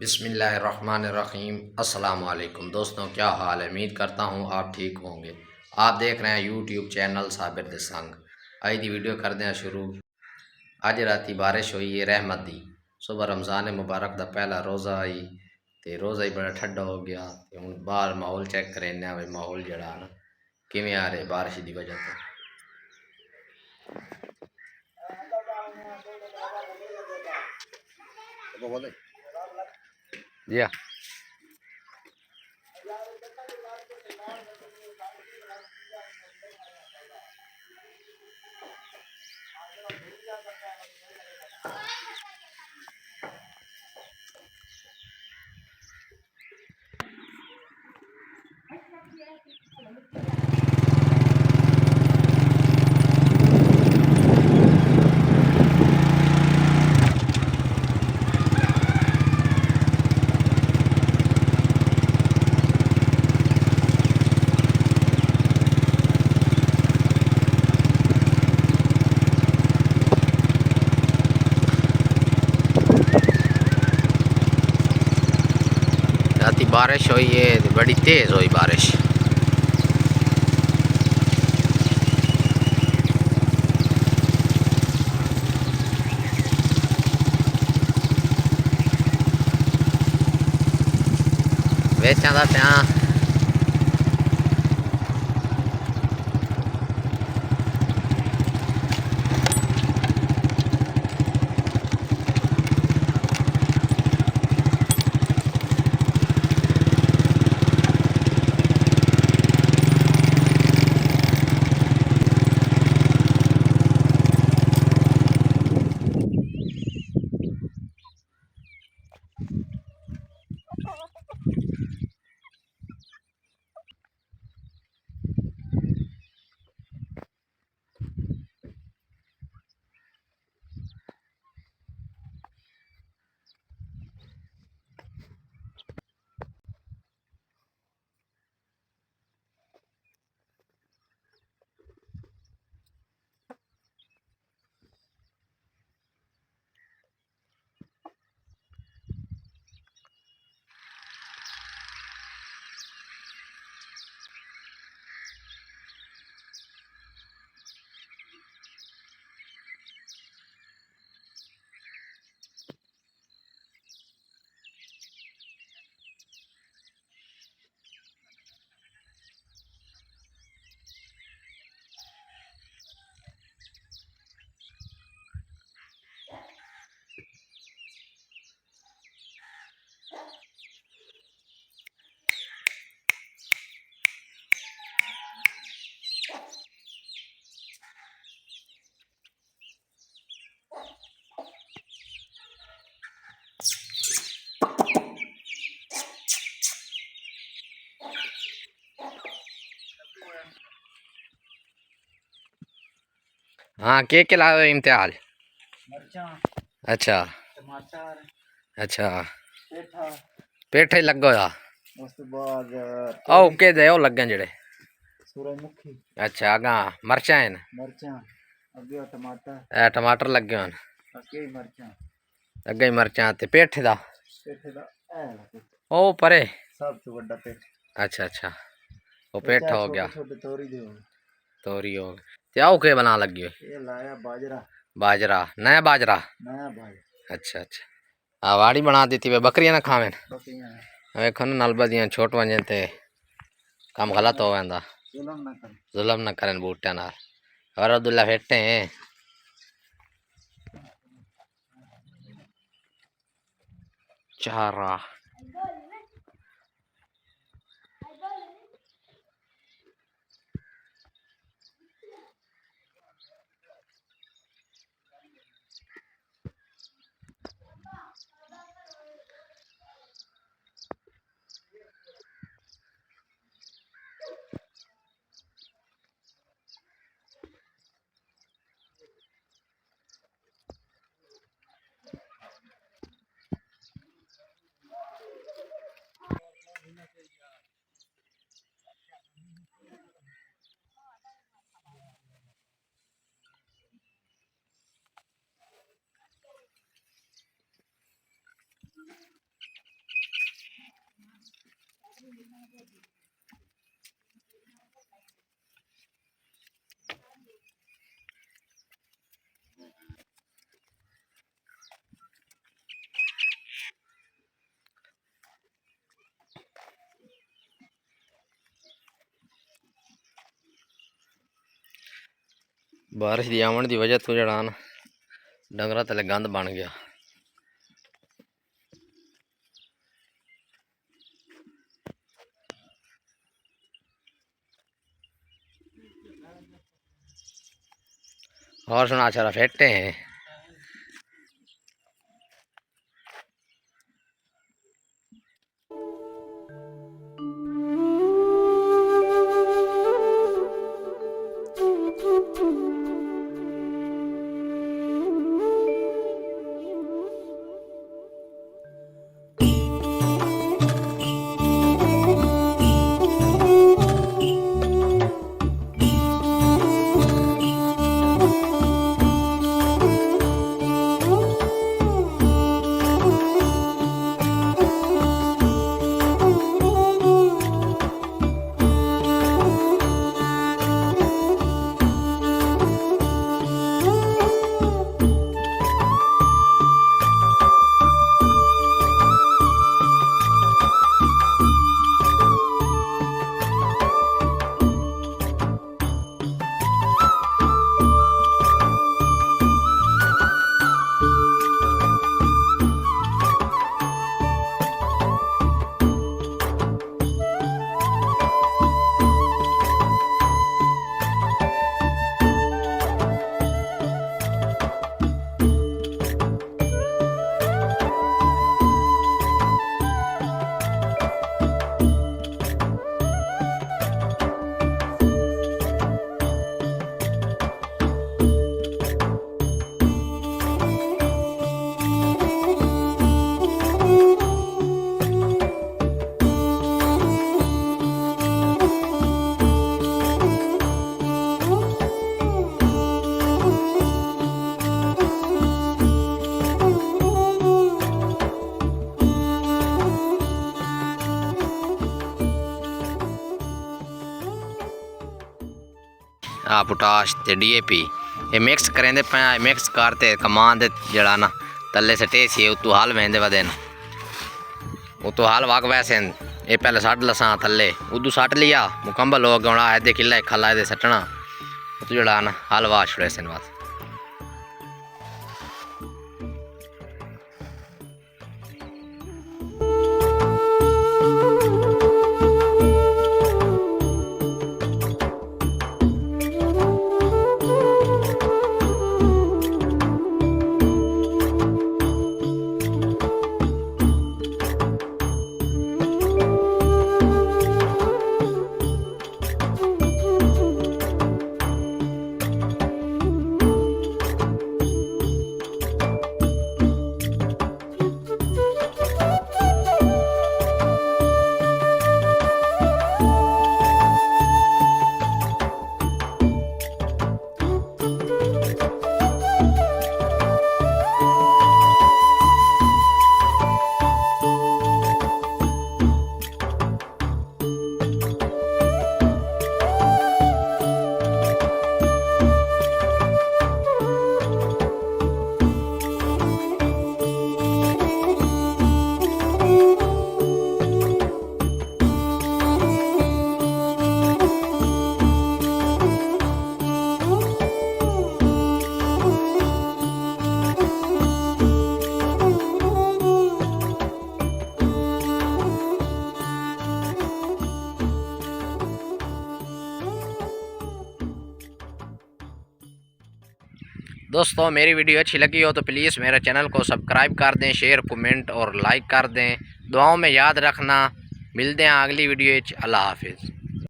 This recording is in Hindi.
बिस्मिल्लाहिर्रहमानिर्रहीम। अस्सलाम वालेकुम दोस्तों, क्या हाल है। उम्मीद करता हूँ आप ठीक होंगे। आप देख रहे हैं यूट्यूब चैनल साबिर दे संग। आज दी वीडियो कर दें शुरू। अज राती बारिश हुई है, रहमत दी। सुबह रमज़ान मुबारक दा पहला रोज़ा आई तो रोज़ा ही बड़ा ठंडा हो गया। तो हूँ बाहर माहौल चेक करें भाई, माहौल जड़ा ना किमें आ रहे बारिश की वजह तो। जी राती बारिश हुई है, बड़ी तेज़ हुई बारिश। वेचा दा प्यां हाँ के लाए इम्तिहान। अच्छा टमाटर अच्छा पेठा पेठे ही लगो या उस तो बाद ओ के दे ओ लगे जेड़े। सूरजमुखी अच्छा अगा मरचा हैं मिर्चा अगे टमाटर ए टमाटर लगे हैं अगे मिर्चा अगे ही मरचा ते पेठे दा पेठे दा ए ओ परे सब तो बड़ा पेठ। अच्छा अच्छा वो पेठा हो गया। छोटे छोटे तोरी दे तोरी हो गई ते आओ के बना लगी हो। ये लाया बाजरा बाजरा नया बाजरा। नया बाजरा अच्छा अच्छा आ वाड़ी बना दी थी वे बकरियां ना खावें। बकरियां वेखो ना नलबा दियां छोट वंजे ते काम गलत हो वेंदा। जुल्म ना कर जुल्म ना करन बूटियां नाल। और अब्दुल्ला फेटे हैं चारा बारिश की आवन की वजह तो जड़ा ना डंगरा थले गंद बन गया। और सुना चारा फेटे हैं। पोटाश ते DAP ये मिक्स करेंदे पे मिक्स करते कमान दे जड़ा ना तले सटे सी उतू हाल वेंदे वदे ना उतू हाल वाक वैसे ये पहले सट लसा थले उदू सट लिया मुकम्मल हो गया है दे खिला खला दे सटना उतू जड़ा ना हाल वाश छड़े सन बस। दोस्तों मेरी वीडियो अच्छी लगी हो तो प्लीज़ मेरे चैनल को सब्सक्राइब कर दें, शेयर कमेंट और लाइक कर दें। दुआओं में याद रखना। मिलते हैं अगली वीडियो। अल्लाह हाफिज़।